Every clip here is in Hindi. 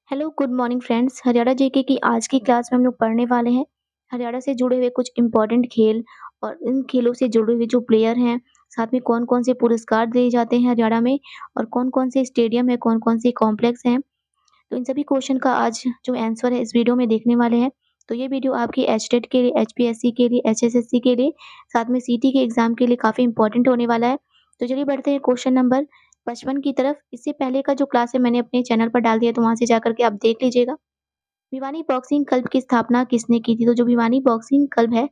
Hello good morning friends. Haryana GK की आज की क्लास में हम लोग पढ़ने वाले हैं हरियाणा से जुड़े हुए कुछ इम्पोर्टेंट खेल और इन खेलों से जुड़े हुए जो प्लेयर हैं, साथ में कौन कौन से पुरस्कार दिए जाते हैं हरियाणा में और कौन कौन से स्टेडियम है, कौन कौन से कॉम्प्लेक्स हैं। तो इन सभी क्वेश्चन का आज जो आंसर है इस वीडियो में देखने वाले हैं। तो ये वीडियो आपकी एचटेट के लिए, एचपीएससी के लिए, एचएसएससी के लिए, साथ में सीटी के एग्जाम के लिए काफ़ी इंपॉर्टेंट होने वाला है। तो चलिए बढ़ते हैं क्वेश्चन नंबर 55 की तरफ। इससे पहले का जो क्लास है मैंने अपने चैनल पर डाल दिया, तो वहाँ से जाकर के आप देख लीजिएगा। भिवानी बॉक्सिंग क्लब की स्थापना किसने की थी? तो जो भिवानी बॉक्सिंग क्लब है,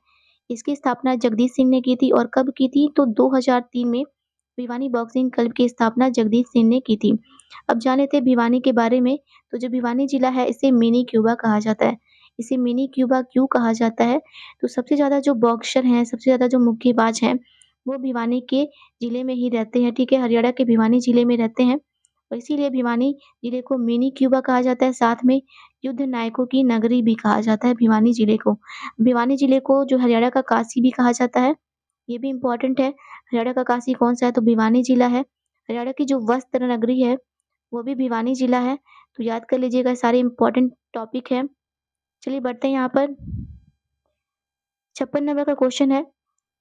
इसकी स्थापना जगदीश सिंह ने की थी। और कब की थी? तो 2003 में भिवानी बॉक्सिंग क्लब की स्थापना जगदीश सिंह ने की थी। अब जान लेते हैं भिवानी के बारे में। तो जो भिवानी जिला है इसे मिनी क्यूबा कहा जाता है। इसे मिनी क्यूबा क्यों कहा जाता है? तो सबसे ज़्यादा जो बॉक्सर हैं, सबसे ज़्यादा जो मुक्केबाज हैं, वो भिवानी के जिले में ही रहते हैं, ठीक है? हरियाणा के भिवानी जिले में रहते हैं और इसीलिए भिवानी जिले को मिनी क्यूबा कहा जाता है। साथ में युद्ध नायकों की नगरी भी कहा जाता है भिवानी जिले को। भिवानी जिले को जो हरियाणा का काशी भी कहा जाता है, ये भी इम्पोर्टेंट है। हरियाणा का काशी कौन-सा है? तो भिवानी जिला है। हरियाणा की जो वस्त्र नगरी है, वो भी भिवानी जिला है। तो याद कर लीजिएगा, ये सारे इम्पोर्टेंट टॉपिक हैं। चलिए बढ़ते हैं यहाँ पर। 56 नंबर का क्वेश्चन है,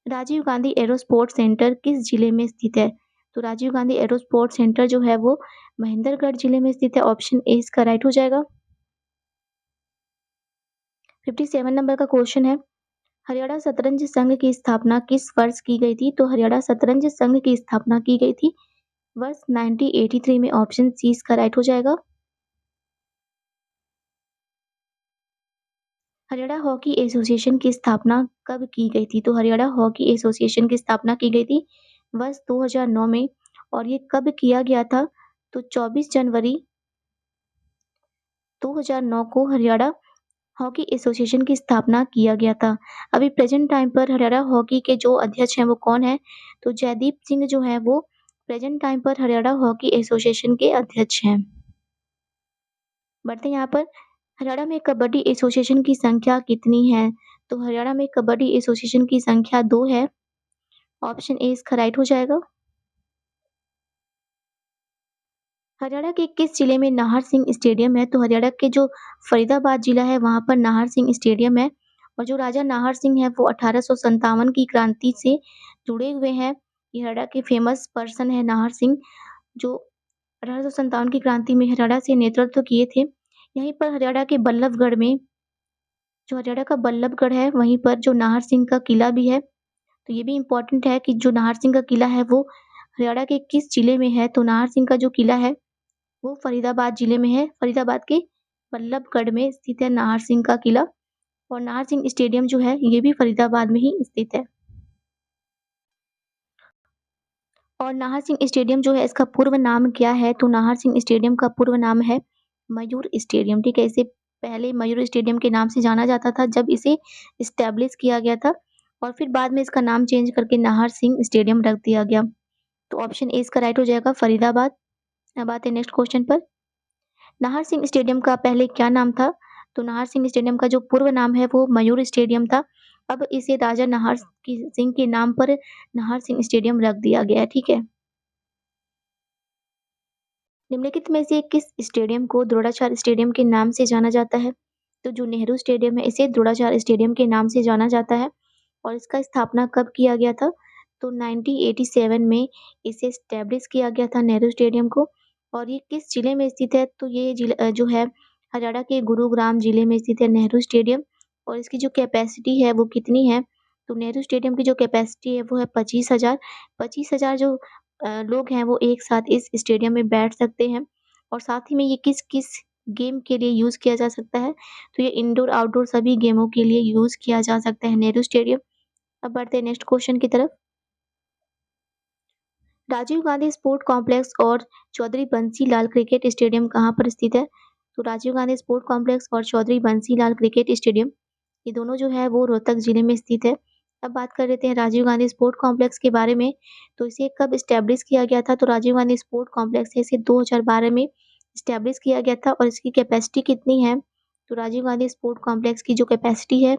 Rajiv Gandhi aero sports centre किस जिले में स्थित है? तो Rajiv Gandhi aero sports centre जो है वो महेंद्रगढ़ जिले में स्थित है। ऑप्शन ए इसका राइट हो जाएगा। 57 नंबर का क्वेश्चन है, हरियाणा शतरंज संघ की स्थापना किस वर्ष की गई थी? तो हरियाणा शतरंज संघ की स्थापना की गई थी वर्ष 1983 में। ऑप्शन सी इसका राइट हो जाएगा। हरियाणा हॉकी एसोसिएशन की स्थापना कब की गई थी? तो हरियाणा हॉकी एसोसिएशन की स्थापना की गई थी वर्ष 2009 में। और ये कब किया गया था? तो 24 जनवरी 2009 को हरियाणा हॉकी एसोसिएशन की स्थापना किया गया था। अभी प्रेजेंट टाइम पर हरियाणा हॉकी के जो अध्यक्ष हैं वो कौन है? तो जयदीप सिंह जो है वो प्रेजेंट टाइम पर हरियाणा हॉकी एसोसिएशन के अध्यक्ष हैं। बढ़ते हैं यहाँ पर। हरियाणा में कबड्डी एसोसिएशन की संख्या कितनी है? तो हरियाणा में कबड्डी एसोसिएशन की संख्या 2 है। ऑप्शन ए इसका राइट हो जाएगा। हरियाणा के किस जिले में नाहर सिंह स्टेडियम है? तो हरियाणा के जो फरीदाबाद जिला है वहाँ पर नाहर सिंह स्टेडियम है। और जो राजा नाहर सिंह है वो 1857 की क्रांति से जुड़े हुए हैं। ये हरियाणा के फेमस पर्सन है नाहर सिंह, जो 1857 की क्रांति में हरियाणा से नेतृत्व किए थे। यहीं पर हरियाणा के बल्लभगढ़ में, जो हरियाणा का बल्लभगढ़ है, वहीं पर जो नाहर सिंह का किला भी है। तो ये भी इम्पोर्टेंट है कि जो नाहर सिंह का किला है वो हरियाणा के किस जिले में है? तो नाहर सिंह का जो किला है वो फरीदाबाद जिले में है। फरीदाबाद के बल्लभगढ़ में स्थित है नाहर सिंह का किला। और नाहर सिंह स्टेडियम जो है ये भी फरीदाबाद में ही स्थित है। और नाहर सिंह स्टेडियम जो है इसका पूर्व नाम क्या है? तो नाहर सिंह स्टेडियम का पूर्व नाम है मयूर स्टेडियम, ठीक है? इसे पहले मयूर स्टेडियम के नाम से जाना जाता था जब इसे इस्टेब्लिश किया गया था, और फिर बाद में इसका नाम चेंज करके नाहर सिंह स्टेडियम रख दिया गया। तो ऑप्शन ए इसका राइट हो जाएगा, फरीदाबाद। अब आते हैं नेक्स्ट क्वेश्चन पर। नाहर सिंह स्टेडियम का पहले क्या नाम था? तो नाहर सिंह स्टेडियम का जो पूर्व नाम है वो मयूर स्टेडियम था। अब इसे राजा नाहर सिंह के नाम पर नाहर सिंह स्टेडियम रख दिया गया है, ठीक है? निम्नलिखित में से किस स्टेडियम को द्रोणाचार्य स्टेडियम के नाम से जाना जाता है? तो जो नेहरू स्टेडियम है इसे द्रोणाचार्य स्टेडियम के नाम से जाना जाता है। और इसका स्थापना कब किया गया था? तो 1987 में इसे एस्टेब्लिश किया गया था नेहरू स्टेडियम को। और ये किस जिले में स्थित है? तो ये जिला जो है हरियाणा के गुरुग्राम जिले में स्थित है नेहरू स्टेडियम। और इसकी जो कैपेसिटी है वो कितनी है? तो नेहरू स्टेडियम की जो कैपेसिटी है वो है 25,000। 25,000 जो लोग हैं वो एक साथ इस स्टेडियम में बैठ सकते हैं। और साथ ही में ये किस-किस गेम के लिए यूज़ किया जा सकता है? तो ये इंडोर, आउटडोर सभी गेमों के लिए यूज़ किया जा सकता है नेहरू स्टेडियम। अब बढ़ते हैं नेक्स्ट क्वेश्चन की तरफ। राजीव गांधी स्पोर्ट कॉम्प्लेक्स और चौधरी बंसी लाल क्रिकेट स्टेडियम कहाँ पर स्थित है? तो राजीव गांधी स्पोर्ट कॉम्प्लेक्स और चौधरी बंसी लाल क्रिकेट स्टेडियम, ये दोनों जो है वो रोहतक जिले में स्थित है। अब बात कर लेते हैं राजीव गांधी स्पोर्ट कॉम्प्लेक्स के बारे में। तो इसे कब एस्टेब्लिश किया गया था? तो राजीव गांधी स्पोर्ट कॉम्प्लेक्स है, इसे 2012 में एस्टेब्लिश किया गया था। और इसकी कैपेसिटी कितनी है? तो राजीव गांधी स्पोर्ट कॉम्प्लेक्स की जो कैपेसिटी है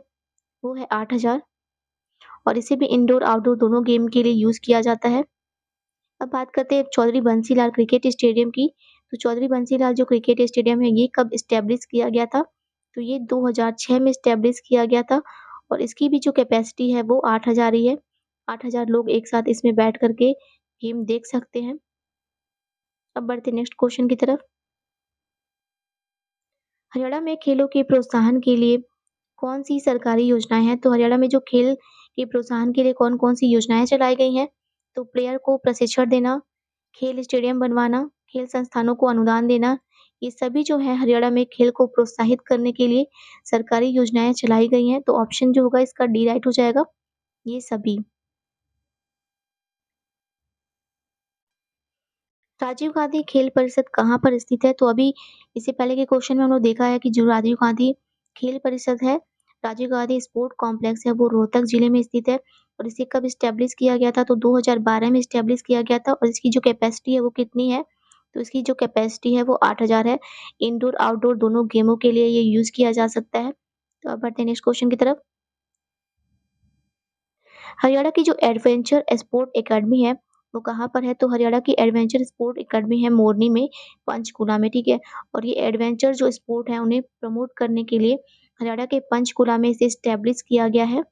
वो है 8,000। और इसे भी इंडोर, आउटडोर दोनों गेम के लिए यूज़ किया जाता है। अब बात करते हैं चौधरी बंसी लाल क्रिकेट स्टेडियम की। तो चौधरी बंसीलाल जो क्रिकेट स्टेडियम है ये कब इस्टैब्लिश किया गया था? तो ये 2006 में इस्टैब्लिश किया गया था और इसकी भी जो कैपेसिटी है वो 8,000 ही है। 8,000 लोग एक साथ इसमें बैठ कर के गेम देख सकते हैं। अब बढ़ते हैं नेक्स्ट क्वेश्चन की तरफ। हरियाणा में खेलों के प्रोत्साहन के लिए कौन-सी सरकारी योजनाएँ हैं? तो हरियाणा में जो खेल के प्रोत्साहन के लिए कौन-कौन सी योजनाएँ चलाई गई हैं? तो प्लेयर को प्रशिक्षण देना, खेल स्टेडियम बनवाना, खेल संस्थानों को अनुदान देना, ये सभी जो है हरियाणा में खेल को प्रोत्साहित करने के लिए सरकारी योजनाएँ चलाई गई हैं। तो ऑप्शन जो होगा इसका डी राइट हो जाएगा, ये सभी। राजीव गांधी खेल परिषद कहाँ पर स्थित है? तो अभी इससे पहले के क्वेश्चन में हम लोग देखा है कि जो राजीव गांधी खेल परिषद है, राजीव गांधी स्पोर्ट कॉम्प्लेक्स है, वो रोहतक जिले में स्थित है और इसे कब इस्टैब्लिश किया गया था? तो 2012 में इस्टैब्लिश किया गया था और इसकी जो कैपेसिटी है वो कितनी है? तो इसकी जो कैपेसिटी है वो 8,000 है। इंडोर, आउटडोर दोनों गेमों के लिए ये यूज़ किया जा सकता है। तो अब बढ़ते हैं नेक्स्ट क्वेश्चन की तरफ। हरियाणा की जो एडवेंचर स्पोर्ट एकेडमी है, वो कहाँ पर है? तो हरियाणा की एडवेंचर स्पोर्ट एकेडमी है मोरनी में, पंचकूला में, ठीक है? और ये एडवेंचर जो स्पोर्ट है, उन्हें प्रमोट करने के लिए हरियाणा के पंचकूला में इसे एस्टैब्लिश किया गया है।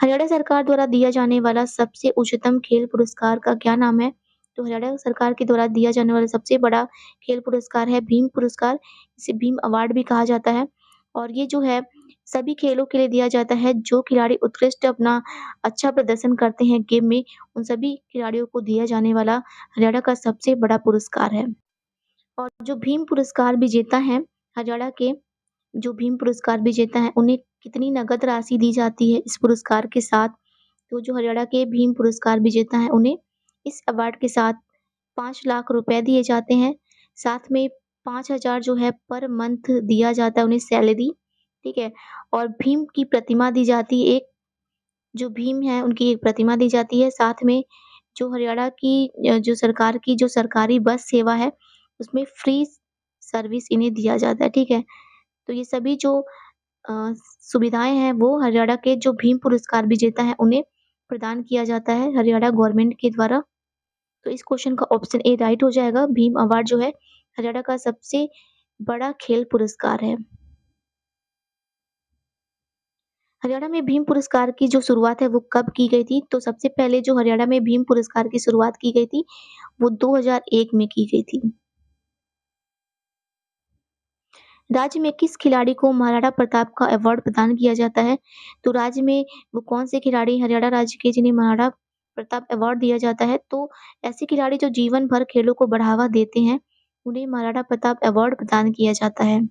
हरियाणा सरकार द्वारा दिया जाने वाला सबसे उच्चतम खेल पुरस्कार का क्या नाम है? तो हरियाणा सरकार के द्वारा दिया जाने वाला सबसे बड़ा खेल पुरस्कार है भीम पुरस्कार, इसे भीम अवार्ड भी कहा जाता है और ये जो है सभी खेलों के लिए दिया जाता है, जो खिलाड़ी उत्कृष्ट अपना अच्छा प्रदर्शन करते हैं गेम में, उन सभी खिलाड़ियों को दिया जाने वाला हरियाणा का सबसे बड़ा पुरस्कार है। और जो भीम पुरस्कार विजेता हैं, हरियाणा के जो भीम पुरस्कार विजेता हैं, उन्हें कितनी नगद राशि दी जाती है इस पुरस्कार के साथ? तो जो हरियाणा के भीम पुरस्कार विजेता हैं, उन्हें इस अवार्ड के साथ 5 लाख रुपए दिए जाते हैं। साथ में 5,000 जो है पर मंथ दिया जाता है उन्हें सैलरी, ठीक है? और भीम की प्रतिमा दी जाती है एक, जो भीम है उनकी एक प्रतिमा दी जाती है। साथ में जो हरियाणा की जो सरकार की जो सरकारी बस सेवा है, उसमें फ्री सर्विस इन्हें दिया जाता है, ठीक है? तो ये सभी जो अ, सुविधाएँ हैं वो हरियाणा के जो भीम पुरस्कार विजेता हैं उन्हें प्रदान किया जाता है हरियाणा गवर्नमेंट के द्वारा। तो इस क्वेश्चन का ऑप्शन ए राइट हो जाएगा। भीम अवार्ड जो है हरियाणा का सबसे बड़ा खेल पुरस्कार है। हरियाणा में भीम पुरस्कार की जो शुरुआत है वो कब की गई थी? तो सबसे पहले जो हरियाणा में भीम पुरस्कार की शुरुआत की गई थी, वो 2001 में की गई थी। राज्य में किस खिलाड़ी को महाराणा प्रताप का अवार्ड प्रदान किया जाता है? तो राज्य में वो कौन से खिलाड़ी हरियाणा राज्य के जिन्हें महाराणा प्रताप अवार्ड दिया जाता है? तो ऐसे खिलाड़ी जो जीवन भर खेलों को बढ़ावा देते हैं, उन्हें महाराणा प्रताप अवार्ड प्रदान किया जाता है।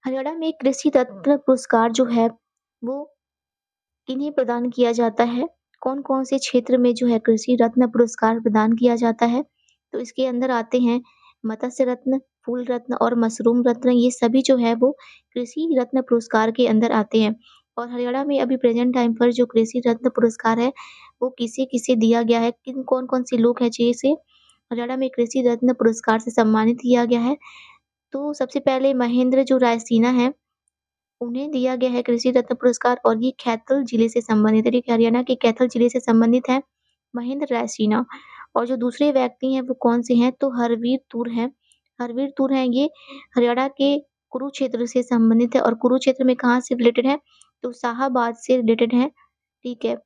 हरियाणा में कृषि रत्न पुरस्कार जो है, वो किन्हें प्रदान किया जाता है? कौन-कौन से क्षेत्र में जो है कृषि रत्न पुरस्कार प्रदान किया जाता है? तो इसके अंदर आते हैं मत्स्य रत्न, फूल रत्न और मशरूम रत्न, ये सभी जो है वो कृषि रत्न पुरस्कार के अंदर आते हैं। और हरियाणा में अभी प्रेज़ेंट टाइम पर जो कृषि रत्न पुरस्कार है, वो किसे-किसे दिया गया है? किन कौन-कौन से लोग हैं जिसे हरियाणा में कृषि रत्न पुरस्कार से सम्मानित किया गया है? तो सबसे पहले महेंद्र जो रायसीना हैं, उन्हें दिया गया है कृषि रत्न पुरस्कार और ये कैथल जिले से संबंधित है, ठीक है? हरियाणा के कैथल जिले से संबंधित हैं महेंद्र रायसीना। और जो दूसरे व्यक्ति हैं वो कौन से हैं? तो हरवीर तुर हैं। हरवीर तुर हैं ये हरियाणा के कुरुक्षेत्र से संबंधित है और कुरुक्षेत्र में कहाँ से रिलेटेड है? तो शाहाबाद से रिलेटेड है, ठीक है?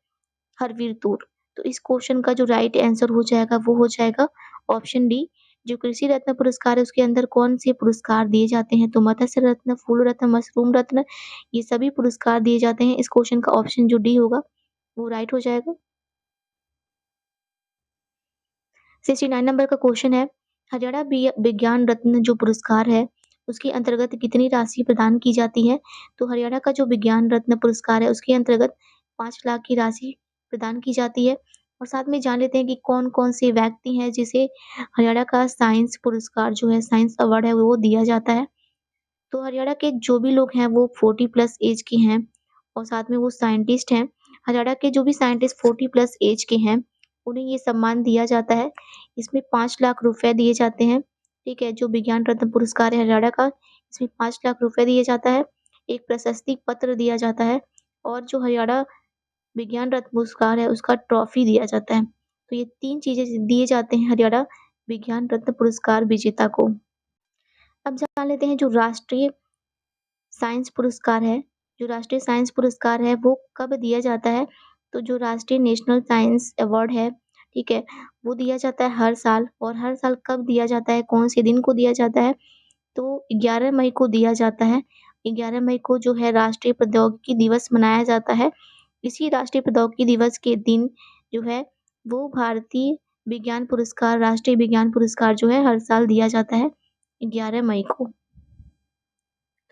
हरवीर तुर। तो इस क्वेश्चन का जो राइट आंसर हो जाएगा वो हो जाएगा ऑप्शन डी। जो कृषि रत्न पुरस्कार है उसके अंदर कौन से पुरस्कार दिए जाते हैं? तो मत्स्य रत्न, फूल रत्न, मशरूम रत्न, ये सभी पुरस्कार दिए जाते हैं। इस क्वेश्चन का ऑप्शन जो डी होगा वो राइट हो जाएगा। 69 नंबर का क्वेश्चन है, हरियाणा विज्ञान रत्न जो पुरस्कार है, उसके अंतर्गत कितनी राशि प्रदान की जाती है? तो हरियाणा का जो विज्ञान रत्न पुरस्कार है, उसके अंतर्गत 5 लाख की राशि प्रदान की जाती है। और साथ में जान लेते हैं कि कौन-कौन से व्यक्ति हैं जिसे हरियाणा का साइंस पुरस्कार जो है, साइंस अवार्ड है, वो दिया जाता है। तो हरियाणा के जो भी लोग हैं वो 40 प्लस एज के हैं और साथ में वो साइंटिस्ट हैं। हरियाणा के जो भी साइंटिस्ट 40 प्लस एज के हैं, उन्हें ये सम्मान दिया जाता है। इसमें 5 लाख रुपए दिए जाते हैं, ठीक है? जो विज्ञान रत्न पुरस्कार है हरियाणा का, इसमें 5 लाख रुपए दिए जाता है। एक प्रशस्ति पत्र दिया जाता है और जो हरियाणा विज्ञान रत्न पुरस्कार है उसका ट्रॉफी दिया जाता है। तो ये 3 चीज़ें दिए जाते हैं हरियाणा विज्ञान रत्न पुरस्कार विजेता को। अब जान लेते हैं जो राष्ट्रीय साइंस पुरस्कार है, जो राष्ट्रीय साइंस पुरस्कार है वो कब दिया जाता है? तो जो राष्ट्रीय नेशनल साइंस अवार्ड है, ठीक है? वो दिया जाता है हर साल और हर साल कब दिया जाता है, कौन से दिन को दिया जाता है? तो 11 मई को दिया जाता है। 11 मई को जो है राष्ट्रीय प्रौद्योगिकी दिवस मनाया जाता है। इसी राष्ट्रीय प्रौद्योगिकी दिवस के दिन जो है वो भारतीय विज्ञान पुरस्कार, राष्ट्रीय विज्ञान पुरस्कार जो है हर साल दिया जाता है 11 मई को।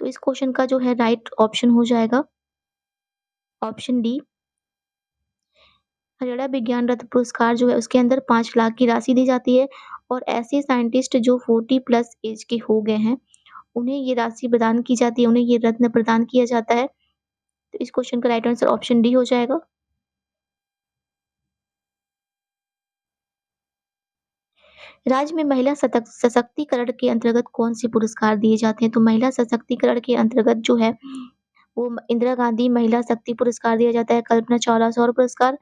तो इस क्वेश्चन का जो है राइट ऑप्शन हो जाएगा ऑप्शन डी। हरियाणा विज्ञान रत्न पुरस्कार जो है उसके अंदर 5 लाख की राशि दी जाती है और ऐसे साइंटिस्ट जो 40 प्लस एज के हो गए हैं, उन्हें ये राशि प्रदान की जाती है, उन्हें ये रत्न प्रदान किया जाता है। तो इस क्वेश्चन का राइट आंसर ऑप्शन डी हो जाएगा। राज्य में महिला सशक्तिकरण के अंतर्गत कौन से पुरस्कार दिए जाते हैं? तो महिला सशक्तिकरण के अंतर्गत जो है वो इंदिरा गांधी महिला शक्ति पुरस्कार दिया जाता है, कल्पना चावला सौर पुरस्कार,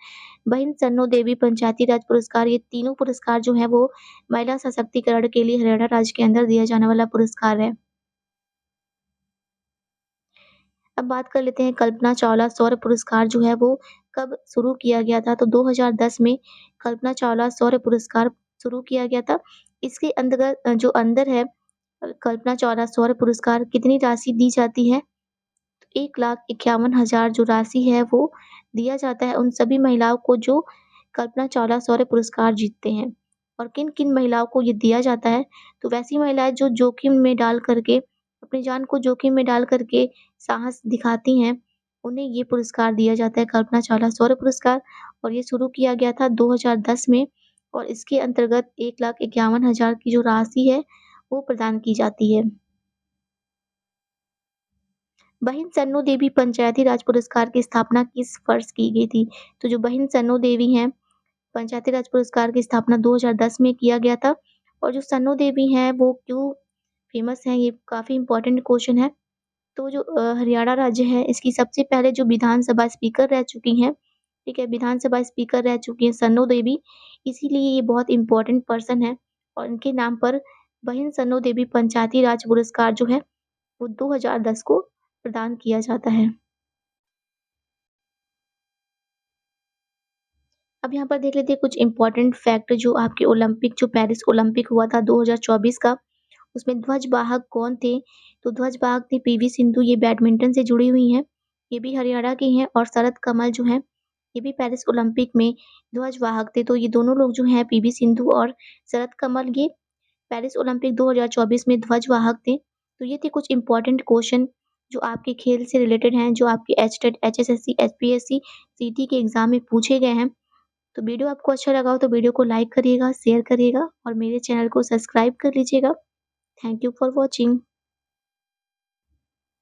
बहिन सन्नो देवी पंचायती राज पुरस्कार, ये तीनों पुरस्कार जो है वो महिला सशक्तिकरण के लिए हरियाणा राज्य के अंदर दिया जाने वाला पुरस्कार है। अब बात कर लेते हैं कल्पना चावला सौर पुरस्कार जो है वो कब शुरू किया गया था? तो 2010 में कल्पना चावला सौर पुरस्कार शुरू किया गया था। इसके अंतर्गत जो अंदर है कल्पना चावला सौर पुरस्कार कितनी राशि दी जाती है? 1,51,000 जो राशि है वो दिया जाता है उन सभी महिलाओं को जो कल्पना चावला शौर्य पुरस्कार जीतते हैं। और किन-किन महिलाओं को ये दिया जाता है? तो वैसी महिलाएँ जो जोखिम में डाल कर के अपनी जान को जोखिम में डाल कर के साहस दिखाती हैं, उन्हें ये पुरस्कार दिया जाता है कल्पना चावला शौर्य पुरस्कार और ये शुरू किया गया था 2010 में और इसके अंतर्गत 1,51,000 की जो राशि है, वो प्रदान की जाती है। बहिन सन्नो देवी पंचायती राज पुरस्कार की स्थापना किस वर्ष की गई थी? तो जो बहिन सन्नो देवी हैं, पंचायती राज पुरस्कार की स्थापना 2010 में किया गया था और जो सन्नो देवी हैं वो क्यों फेमस हैं, ये काफ़ी इम्पोर्टेंट क्वेश्चन है। तो जो हरियाणा राज्य है इसकी सबसे पहले जो विधानसभा स्पीकर रह चुकी हैं, ठीक है? विधानसभा स्पीकर रह चुकी हैं सन्नो देवी, इसीलिए ये बहुत इम्पोर्टेंट पर्सन है और इनके नाम पर बहिन सन्नो देवी पंचायती राज पुरस्कार जो है वो 2010 को प्रदान किया जाता है। अब यहाँ पर देख लेते हैं कुछ इम्पोर्टेंट फैक्ट जो आपके ओलंपिक जो पेरिस ओलंपिक हुआ था 2024 का, उसमें ध्वजवाहक कौन थे? तो ध्वजवाहक थे पीवी सिंधु, ये बैडमिंटन से जुड़ी हुई हैं, ये भी हरियाणा की हैं और शरत कमल जो हैं, ये भी पेरिस ओलंपिक में ध्वजवाहक थे। तो ये दोनों लोग जो हैं पीवी सिंधु और शरत कमल ये पेरिस ओलंपिक 2024 में ध्वजवाहक थे। तो ये थे कुछ इम्पोर्टेंट क्वेश्चन जो आपके खेल से रिलेटेड हैं, जो आपके एचटेट, एचएसएससी, एचपीएससी, सीटी के एग्ज़ाम में पूछे गए हैं। तो वीडियो आपको अच्छा लगा हो तो वीडियो को लाइक करिएगा, शेयर करिएगा और मेरे चैनल को सब्सक्राइब कर लीजिएगा। Thank you for watching.